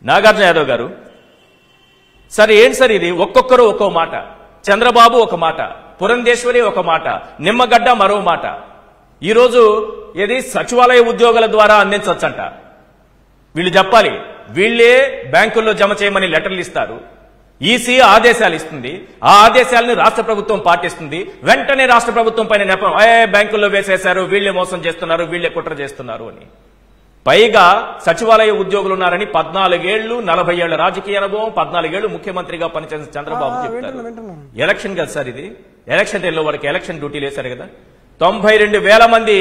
నాగార్జున యాదవ్ గారు, సరే ఏంటి సార్ ఇది? ఒక్కొక్కరు ఒక్కో మాట. చంద్రబాబు ఒక మాట, పురంధేశ్వరి ఒక మాట, నిమ్మగడ్డ మరో మాట. ఈరోజు ఏది సచివాలయ ఉద్యోగుల ద్వారా అందించవచ్చంట. వీళ్ళు చెప్పాలి, వీళ్లే బ్యాంకుల్లో జమ చేయమని లెటర్లు ఇస్తారు, ఈసీ ఆదేశాలు ఇస్తుంది, ఆ ఆదేశాలను రాష్ట్ర ప్రభుత్వం పాటిస్తుంది. వెంటనే రాష్ట్ర ప్రభుత్వం పైన నెపం, బ్యాంకుల్లో వేసేశారు, వీళ్లే మోసం చేస్తున్నారు, వీళ్లే కుట్ర చేస్తున్నారు అని. పైగా సచివాలయ ఉద్యోగులు ఉన్నారని 14 ఏళ్లు 40 ఏళ్ల రాజకీయ అనుభవం, 14 ఏళ్లు ముఖ్యమంత్రిగా పనిచేసిన చంద్రబాబు చెప్తారు. ఎలక్షన్ కదా సార్ ఇది, ఎలక్షన్ టైంలో వాడికి ఎలక్షన్ డ్యూటీలు వేశారు కదా. 92,000 మంది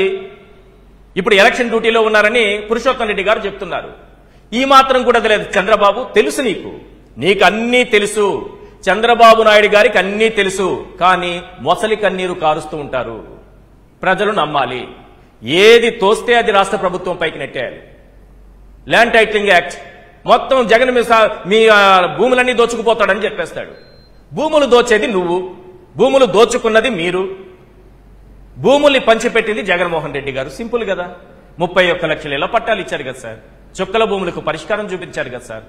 ఇప్పుడు ఎలక్షన్ డ్యూటీలో ఉన్నారని పురుషోత్తం రెడ్డి గారు చెప్తున్నారు. ఈ మాత్రం కూడా తెలియదు చంద్రబాబు. తెలుసు నీకు అన్నీ తెలుసు. చంద్రబాబు నాయుడు గారికి అన్నీ తెలుసు. కానీ మొసలి కన్నీరు కారుస్తూ ఉంటారు. ప్రజలు నమ్మాలి. ఏది తోస్తే అది రాష్ట్ర ప్రభుత్వం పైకి నెట్టేయాలి. ల్యాండ్ టైటిలింగ్ యాక్ట్ మొత్తం జగన్ మీ భూములన్నీ దోచుకుపోతాడని చెప్పేస్తాడు. భూములు దోచేది నువ్వు, భూములు దోచుకున్నది మీరు, భూముల్ని పంచిపెట్టింది జగన్మోహన్ రెడ్డి గారు. సింపుల్ కదా. 31 లక్షల ఇళ్ల పట్టాలు ఇచ్చారు కదా సార్. చుక్కల భూములకు పరిష్కారం చూపించారు కదా సార్.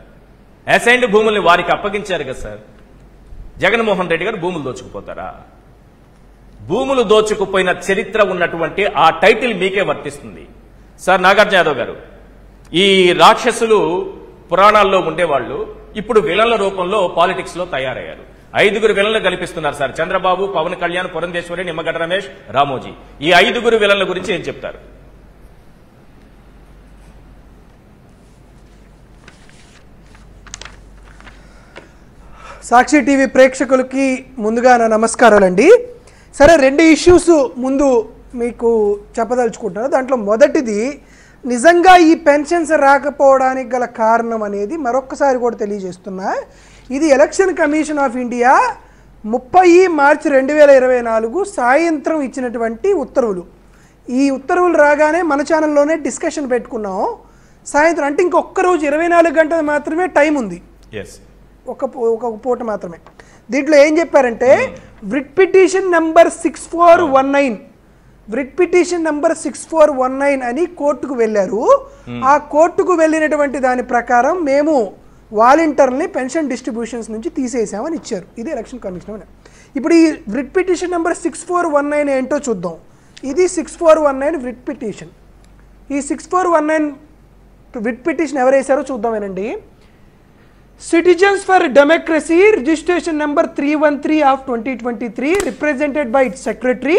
అసైన్డ్ భూముల్ని వారికి అప్పగించారు కదా సార్. జగన్మోహన్ రెడ్డి గారు భూములు దోచుకుపోతారా? భూములు దోచుకుపోయిన చరిత్ర ఉన్నటువంటి ఆ టైటిల్ మీకే వర్తిస్తుంది సార్. నాగార్జున యాదవ్ గారు, ఈ రాక్షసులు పురాణాల్లో ఉండేవాళ్లు ఇప్పుడు విలన్ల రూపంలో పాలిటిక్స్ లో తయారయ్యారు. 5 విలన్లు కల్పిస్తున్నారు సార్. చంద్రబాబు, పవన్ కళ్యాణ్, పురంధేశ్వరి, నిమ్మగడ్డ రమేష్, రామోజీ. ఈ 5 విలన్ల గురించి ఏం చెప్తారు? సాక్షి టీవీ ప్రేక్షకులకి ముందుగా నా నమస్కారాలండి. సరే, 2 ఇష్యూస్ ముందు మీకు చెప్పదలుచుకుంటున్నాను. దాంట్లో మొదటిది, నిజంగా ఈ పెన్షన్స్ రాకపోవడానికి గల కారణం అనేది మరొక్కసారి కూడా తెలియజేస్తున్నా. ఇది ఎలక్షన్ కమిషన్ ఆఫ్ ఇండియా 30 మార్చి 2024 సాయంత్రం ఇచ్చినటువంటి ఉత్తర్వులు. ఈ ఉత్తర్వులు రాగానే మన ఛానల్లోనే డిస్కషన్ పెట్టుకున్నాం. సాయంత్రం అంటే ఇంకొక రోజు 24 గంటలు మాత్రమే టైం ఉంది, ఒక పూట మాత్రమే. దీంట్లో ఏం చెప్పారంటే, writ petition number 6419 writ petition number 6419 అని కోర్టుకు వెళ్ళారు. ఆ కోర్టుకు వెళ్ళినటువంటి దాని ప్రకారం మేము వాలంటీర్ని పెన్షన్ డిస్ట్రిబ్యూషన్స్ నుంచి తీసేసామని ఇచ్చారు. ఇది ఎలక్షన్ కమిషన్. ఇప్పుడు ఈ వ్రిట్ పిటిషన్ నెంబర్ 6419 ఏంటో చూద్దాం. ఇది 6419 వ్రిట్ పిటిషన్. ఈ 6419 వ్రిట్ పిటిషన్ ఎవరు వేశారో చూద్దామేనండి. Citizens for democracy registration number 313 of 2023 represented by its secretary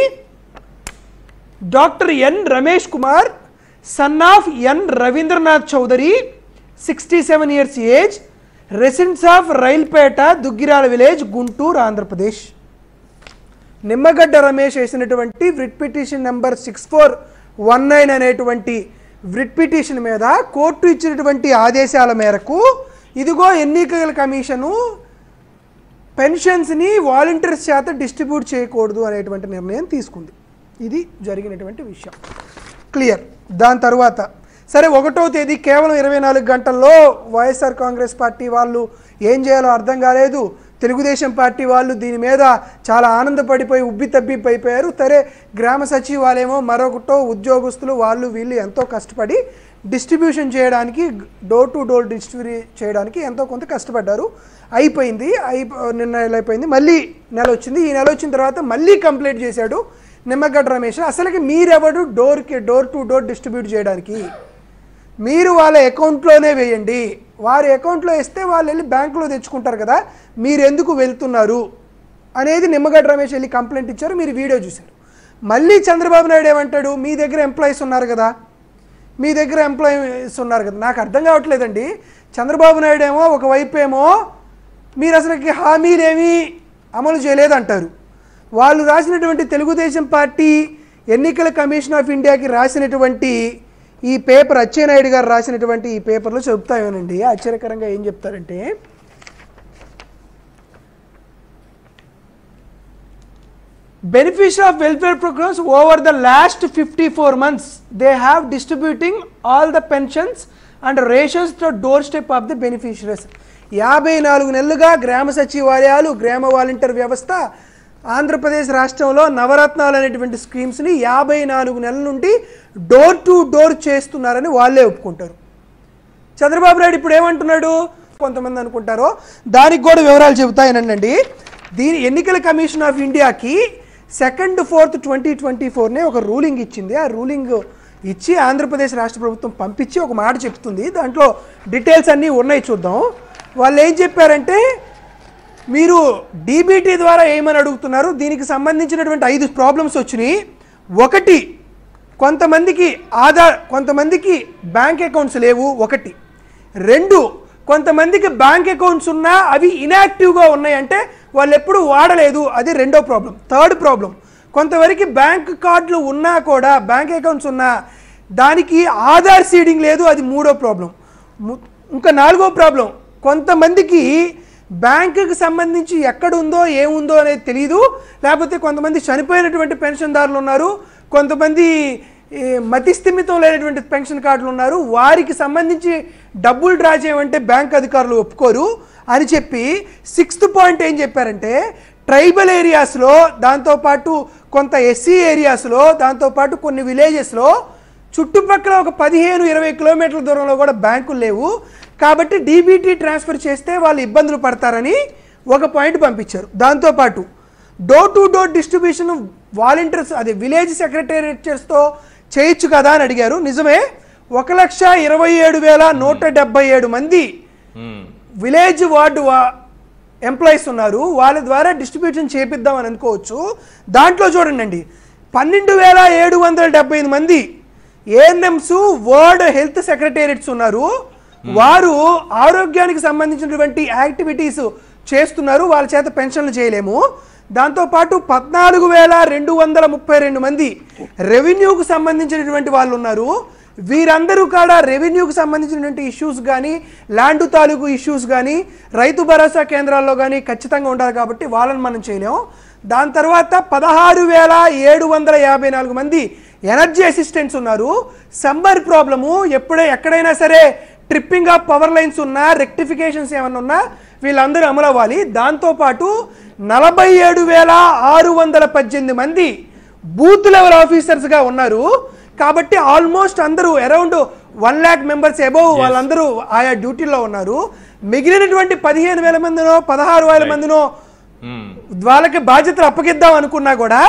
doctor N Ramesh Kumar, son of N Ravindranath Chowdary, 67 years age, residents of Railpeta, Duggirala village, Guntur, Andhra Pradesh. Nimmagadda Ramesh వేసినటువంటి వ్రిట్ పిటిషన్ నెంబర్ 6419 అనేటువంటి వ్రిట్ పిటిషన్ మీద కోర్టు ఇచ్చినటువంటి ఆదేశాల మేరకు ఇదిగో ఎన్నికల కమిషను పెన్షన్స్ని వాలంటీర్స్ చేత డిస్ట్రిబ్యూట్ చేయకూడదు అనేటువంటి నిర్ణయం తీసుకుంది. ఇది జరిగినటువంటి విషయం. క్లియర్. దాని తర్వాత సరే, 1వ తేదీ కేవలం 24 గంటల్లో వైఎస్ఆర్ కాంగ్రెస్ పార్టీ వాళ్ళు ఏం చేయాలో అర్థం కాలేదు. తెలుగుదేశం పార్టీ వాళ్ళు దీని మీద చాలా ఆనందపడిపోయి ఉబ్బి తబ్బిపోయిపోయారు. సరే, గ్రామ సచివాలయమో మరొకటో ఉద్యోగస్తులు వాళ్ళు వీళ్ళు ఎంతో కష్టపడి డిస్ట్రిబ్యూషన్ చేయడానికి, డోర్ టు డోర్ డిస్ట్రిబ్యూట్ చేయడానికి ఎంతో కొంత కష్టపడ్డారు. అయిపోయింది. నిన్న అయిపోయింది. మళ్ళీ నెల వచ్చింది. ఈ నెల వచ్చిన తర్వాత మళ్ళీ కంప్లీట్ చేశాడు నిమ్మగడ్డ రమేష్. అసలుకి మీరెవడు డోర్ టు డోర్ డిస్ట్రిబ్యూట్ చేయడానికి? మీరు వాళ్ళ అకౌంట్లోనే వేయండి. వారి అకౌంట్లో వేస్తే వాళ్ళు వెళ్ళి బ్యాంకులో తెచ్చుకుంటారు కదా, మీరు ఎందుకు వెళ్తున్నారు అనేది నిమ్మగడ్డ రమేష్ వెళ్ళి కంప్లైంట్ ఇచ్చారు. మీరు వీడియో చూశారు. మళ్ళీ చంద్రబాబు నాయుడు ఏమంటాడు, మీ దగ్గర ఎంప్లాయీస్ ఉన్నారు కదా, నాకు అర్థం కావట్లేదండి. చంద్రబాబు నాయుడు ఏమో ఒకవైపు ఏమో మీరు అసలుకి హామీలేమీ అమలు చేయలేదంటారు. వాళ్ళు రాసినటువంటి తెలుగుదేశం పార్టీ ఎన్నికల కమిషన్ ఆఫ్ ఇండియాకి రాసినటువంటి ఈ పేపర్, అచ్చెన్నాయుడు గారు రాసినటువంటి ఈ పేపర్లో చెప్తామేనండి. ఆశ్చర్యకరంగా ఏం చెప్తారంటే, beneficiary of welfare programs over the last 54 months they have distributing all the pensions and ratios to doorstep of the beneficiaries. 54 నెలలుగా గ్రామ సచివాలయాలు, గ్రామ వాలంటీర్ వ్యవస్థ ఆంధ్రప్రదేశ్ రాష్ట్రంలో నవరత్నాలు అనేటువంటి స్కీమ్స్ని 54 నెలల నుండి డోర్ టు డోర్ చేస్తున్నారని వాళ్ళే ఒప్పుకుంటారు. చంద్రబాబు నాయుడు ఇప్పుడు ఏమంటున్నాడు కొంతమంది అనుకుంటారో దానికి కూడా వివరాలు చెబుతాయనండి. ఎన్నికల కమిషన్ ఆఫ్ ఇండియాకి 2 4 2024 ఒక రూలింగ్ ఇచ్చింది. ఆ రూలింగ్ ఇచ్చి ఆంధ్రప్రదేశ్ రాష్ట్ర ప్రభుత్వం పంపించి ఒక మాట చెప్తుంది. దాంట్లో డీటెయిల్స్ అన్నీ ఉన్నాయి, చూద్దాం. వాళ్ళు ఏం చెప్పారంటే, మీరు డీబీటీ ద్వారా ఏమని అడుగుతున్నారు, దీనికి సంబంధించినటువంటి 5 ప్రాబ్లమ్స్ వచ్చినాయి. ఒకటి, కొంతమందికి బ్యాంక్ అకౌంట్స్ లేవు. 1. 2, కొంతమందికి బ్యాంక్ అకౌంట్స్ ఉన్నా అవి ఇన్యాక్టివ్గా ఉన్నాయంటే వాళ్ళు ఎప్పుడు వాడలేదు, అది 2వ ప్రాబ్లం. 3rd ప్రాబ్లం, కొంతవరకు బ్యాంక్ కార్డులు ఉన్నా కూడా బ్యాంక్ అకౌంట్స్ ఉన్నా దానికి ఆధార్ సీడింగ్ లేదు, అది 3వ ప్రాబ్లం. ఇంకా 4వ ప్రాబ్లం, కొంతమందికి బ్యాంకుకి సంబంధించి ఎక్కడుందో ఏముందో అనేది తెలియదు, లేకపోతే కొంతమంది చనిపోయినటువంటి పెన్షన్దారులు ఉన్నారు, కొంతమంది మతిస్థిమితం లేనటువంటి పెన్షన్ కార్డులు ఉన్నారు, వారికి సంబంధించి డబ్బులు డ్రా చేయమంటే బ్యాంక్ అధికారులు ఒప్పుకోరు అని చెప్పి 6th పాయింట్ ఏం చెప్పారంటే, ట్రైబల్ ఏరియాస్లో, దాంతోపాటు కొంత ఎస్సీ ఏరియాస్లో, దాంతోపాటు కొన్ని విలేజెస్లో చుట్టుపక్కల ఒక 15-20 కిలోమీటర్ల దూరంలో కూడా బ్యాంకులు లేవు, కాబట్టి డీబీటీ ట్రాన్స్ఫర్ చేస్తే వాళ్ళు ఇబ్బందులు పడతారని ఒక పాయింట్ పంపించారు. దాంతోపాటు door to door distribution volunteers, అది విలేజ్ సెక్రటేరియట్స్తో చేయొచ్చు కదా అని అడిగారు. నిజమే, 1,27,177 మంది విలేజ్ వార్డు ఎంప్లాయీస్ ఉన్నారు, వాళ్ళ ద్వారా డిస్ట్రిబ్యూషన్ చేపిద్దామని అనుకోవచ్చు. దాంట్లో చూడండి, 12,775 మంది ఏఎన్ఎంస్ వర్డ్ హెల్త్ సెక్రటేరియట్స్ ఉన్నారు, వారు ఆరోగ్యానికి సంబంధించినటువంటి యాక్టివిటీస్ చేస్తున్నారు, వాళ్ళ చేత పెన్షన్లు చేయలేము. దాంతోపాటు 14,232 మంది రెవెన్యూకు సంబంధించినటువంటి వాళ్ళు ఉన్నారు, వీరందరూ కూడా రెవెన్యూకు సంబంధించినటువంటి ఇష్యూస్ కానీ, ల్యాండ్ తాలూకు ఇష్యూస్ కానీ, రైతు భరోసా కేంద్రాల్లో కానీ ఖచ్చితంగా ఉండాలి, కాబట్టి వాళ్ళని మనం చేయలేము. దాని తర్వాత 16,754 మంది ఎనర్జీ అసిస్టెంట్స్ ఉన్నారు. సమ్మర్ ప్రాబ్లము, ఎక్కడైనా సరే ట్రిప్పింగ్ ఆఫ్ పవర్ లైన్స్ ఉన్నా, రెక్టిఫికేషన్స్ ఏమన్నా ఉన్నా వీళ్ళందరూ అమలు అవ్వాలి. దాంతోపాటు 47,618 మంది బూత్ లెవెల్ ఆఫీసర్స్గా ఉన్నారు, కాబట్టి ఆల్మోస్ట్ అందరూ అరౌండ్ 1 lakh మెంబర్స్ అబోవ్ వాళ్ళందరూ ఆయా డ్యూటీల్లో ఉన్నారు. మిగిలినటువంటి 15,000 మందినో 16,000 మందినో వాళ్ళకి బాధ్యతలు అప్పగిద్దాం అనుకున్నా కూడా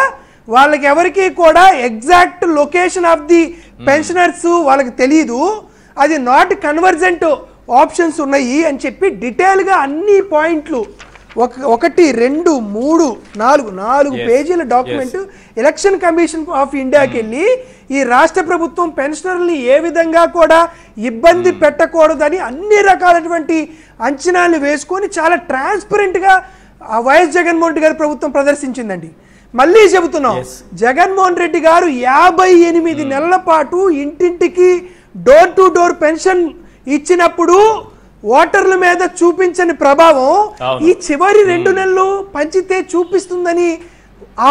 వాళ్ళకి ఎవరికి కూడా exact location of the pensioners వాళ్ళకి తెలియదు, అది నాట్ కన్వర్జెంట్ ఆప్షన్స్ ఉన్నాయి అని చెప్పి డీటెయిల్గా అన్ని పాయింట్లు 1 2 3 4 పేజీల డాక్యుమెంట్ ఎలక్షన్ కమిషన్ ఆఫ్ ఇండియాకి వెళ్ళి ఈ రాష్ట్ర ప్రభుత్వం పెన్షనర్ని ఏ విధంగా కూడా ఇబ్బంది పెట్టకూడదని అన్ని రకాలైనటువంటి అంచనాలు వేసుకొని చాలా ట్రాన్స్పరెంట్గా వైఎస్ జగన్మోహన్ రెడ్డి గారి ప్రభుత్వం ప్రదర్శించిందండి. మళ్ళీ చెబుతున్నాం, జగన్మోహన్ రెడ్డి గారు 58 నెలల పాటు ఇంటింటికి డోర్ టు డోర్ పెన్షన్ ఇచ్చినప్పుడు ఓటర్ల మీద చూపించని ప్రభావం ఈ చివరి 2 నెలలు పంచితే చూపిస్తుందని ఆ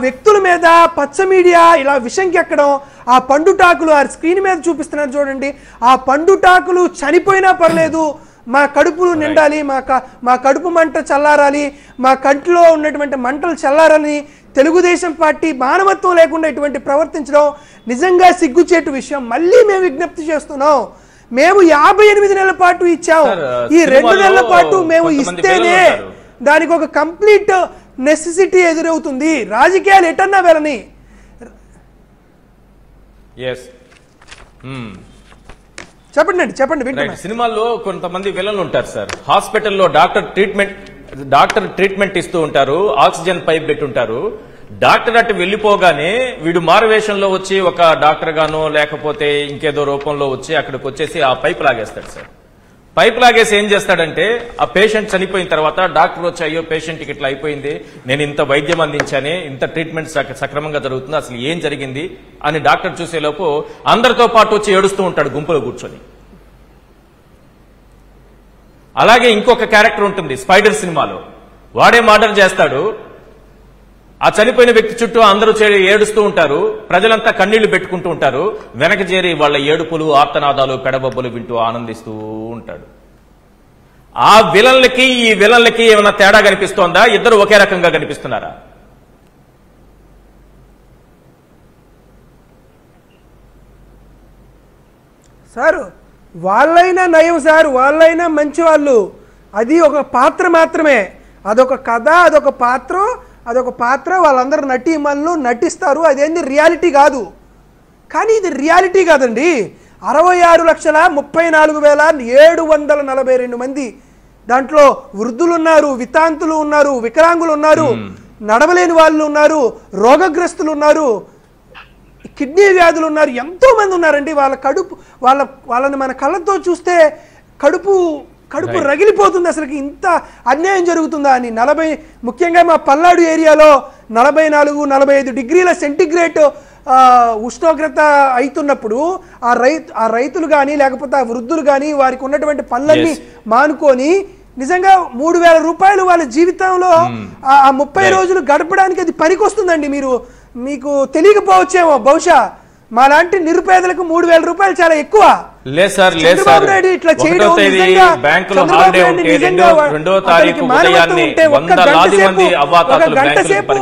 వ్యక్తుల మీద పచ్చ మీడియా ఇలా విషంకి ఎక్కడం, ఆ పండుటాకులు ఆ స్క్రీన్ మీద చూపిస్తున్నారు చూడండి, ఆ పండుటాకులు చనిపోయినా పర్లేదు, మా కడుపులు నిండాలి, మా కడుపు మంట చల్లారాలి, మా కంటిలో ఉన్నటువంటి మంటలు చల్లారని తెలుగుదేశం పార్టీ మానవత్వం లేకుండా ఇటువంటి ప్రవర్తించడం నిజంగా సిగ్గుచేటు విషయం. మళ్ళీ మేము విజ్ఞప్తి చేస్తున్నాం, మేము 58 నెలల పాటు ఇచ్చాం, ఈ 2 నెలల పాటు మేము ఇస్తేనే దానికి ఒక కంప్లీట్ నెసెసిటీ ఎదురవుతుంది. రాజకీయాలు ఎటన్నా వెళ్ళని. చెప్పండి. సినిమాల్లో కొంతమంది విలన్లు ఉంటారు సార్. హాస్పిటల్లో డాక్టర్ ట్రీట్మెంట్ ఇస్తూ ఉంటారు, ఆక్సిజన్ పైప్ పెట్టుంటారు. డాక్టర్ అటు వెళ్లిపోగానే వీడు మారువేషంలో వచ్చి ఒక డాక్టర్ గానో లేకపోతే ఇంకేదో రూపంలో వచ్చి అక్కడికి వచ్చేసి ఆ పైప్ లాగేస్తాడు సార్. పైప్ లాగేసి ఏం చేస్తాడంటే, ఆ పేషెంట్ చనిపోయిన తర్వాత డాక్టర్ వచ్చి అయ్యో పేషెంట్కి ఇట్లా అయిపోయింది, నేను ఇంత వైద్యం అందించానే, ఇంత ట్రీట్మెంట్ సక్రమంగా జరుగుతుంది, అసలు ఏం జరిగింది అని డాక్టర్ చూసేలోపు అందరితో పాటు వచ్చి ఏడుస్తూ ఉంటాడు గుంపులో కూర్చొని. అలాగే ఇంకొక క్యారెక్టర్ ఉంటుంది స్పైడర్ సినిమాలో, వాడే మర్డర్ చేస్తాడు. ఆ చనిపోయిన వ్యక్తి చుట్టూ అందరూ ఏడుస్తూ ఉంటారు, ప్రజలంతా కన్నీళ్లు పెట్టుకుంటూ ఉంటారు, వెనక చేరి వాళ్ళ ఏడుపులు ఆర్తనాదాలు పెడబొబ్బలు వింటూ ఆనందిస్తూ ఉంటాడు. ఆ విలన్లకి ఈ విలన్లకి ఏమైనా తేడా కనిపిస్తోందా? ఇద్దరు ఒకే రకంగా కనిపిస్తున్నారా? సార్ వాళ్ళైనా నయం సార్, వాళ్ళైనా మంచి వాళ్ళు. అది ఒక పాత్ర మాత్రమే, అదొక కథ, అదొక పాత్ర వాళ్ళందరూ నటీమణులు నటిస్తారు, అదేంది రియాలిటీ కాదు. కానీ ఇది రియాలిటీ కాదండి. 66,34,742 మంది, దాంట్లో వృద్ధులు ఉన్నారు, వితాంతులు ఉన్నారు, వికలాంగులు ఉన్నారు, నడవలేని వాళ్ళు ఉన్నారు, రోగగ్రస్తులు ఉన్నారు, కిడ్నీ వ్యాధులు ఉన్నారు, ఎంతో మంది ఉన్నారండి. వాళ్ళ కడుపు వాళ్ళని మన కళ్ళతో చూస్తే కడుపు రగిలిపోతుంది. అసలుకి ఇంత అన్యాయం జరుగుతుందా అని. ముఖ్యంగా మా పల్నాడు ఏరియాలో 44-45 డిగ్రీల సెంటిగ్రేడ్ ఉష్ణోగ్రత అవుతున్నప్పుడు ఆ రైతులు కానీ లేకపోతే ఆ వృద్ధులు కానీ వారికి ఉన్నటువంటి పనులన్నీ మానుకొని నిజంగా 3,000 రూపాయలు వాళ్ళ జీవితంలో ఆ 30 రోజులు గడపడానికి అది పనికొస్తుందండి. మీకు తెలియకపోవచ్చేమో, బహుశా మా లాంటి నిరుపేదలకు 3,000 రూపాయలు చాలా ఎక్కువ. చంద్రబాబు నాయుడు ఇట్లా చేయడం ఒక గంట సేపు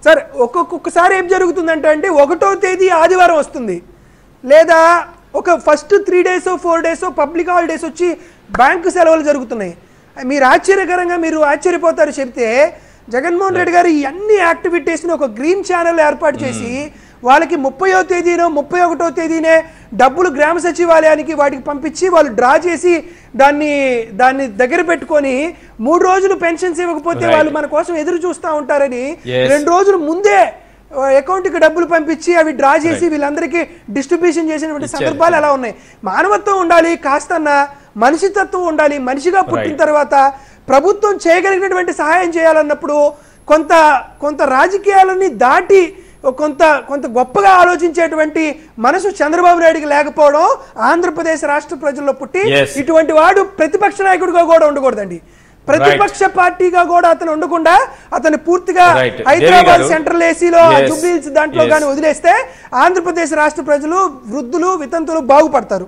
సార్ ఒక్కొక్కసారి ఏం జరుగుతుందంటే 1వ తేదీ ఆదివారం వస్తుంది, లేదా ఒక first 3 days 4 days public holidays వచ్చి బ్యాంకు సెలవులు జరుగుతున్నాయి. మీరు ఆశ్చర్యపోతారు చెప్తే, జగన్మోహన్ రెడ్డి గారు ఈ అన్ని యాక్టివిటీస్ని ఒక గ్రీన్ ఛానల్ ఏర్పాటు చేసి వాళ్ళకి 30వ తేదీనో 31వ తేదీనే డబ్బులు గ్రామ సచివాలయానికి వాటికి పంపించి వాళ్ళు డ్రా చేసి దాన్ని దగ్గర పెట్టుకొని 3 రోజులు పెన్షన్స్ ఇవ్వకపోతే వాళ్ళు మన కోసం ఎదురు చూస్తూ ఉంటారని 2 రోజులు ముందే అకౌంట్కి డబ్బులు పంపించి అవి డ్రా చేసి వీళ్ళందరికీ డిస్ట్రిబ్యూషన్ చేసినటువంటి సందర్భాలు ఎలా ఉన్నాయి. మానవత్వం ఉండాలి, కాస్తన్న మనిషితత్వం ఉండాలి. మనిషిగా పుట్టిన తర్వాత ప్రభుత్వం చేయగలిగినటువంటి సహాయం చేయాలన్నప్పుడు కొంత రాజకీయాలని దాటి కొంత గొప్పగా ఆలోచించేటువంటి మనసు చంద్రబాబు నాయుడికి లేకపోవడం, ఆంధ్రప్రదేశ్ రాష్ట్ర ప్రజల్లో పుట్టి ఇటువంటి వాడు ప్రతిపక్ష నాయకుడిగా కూడా ఉండకూడదండి. ప్రతిపక్ష పార్టీగా కూడా అతను ఉండకుండా అతను పూర్తిగా హైదరాబాద్ సెంట్రల్ ఏసీలో జూబ్లీహిల్స్ దాంట్లో కానీ వదిలేస్తే ఆంధ్రప్రదేశ్ రాష్ట్ర ప్రజలు, వృద్ధులు, వితంతులు బాగుపడతారు.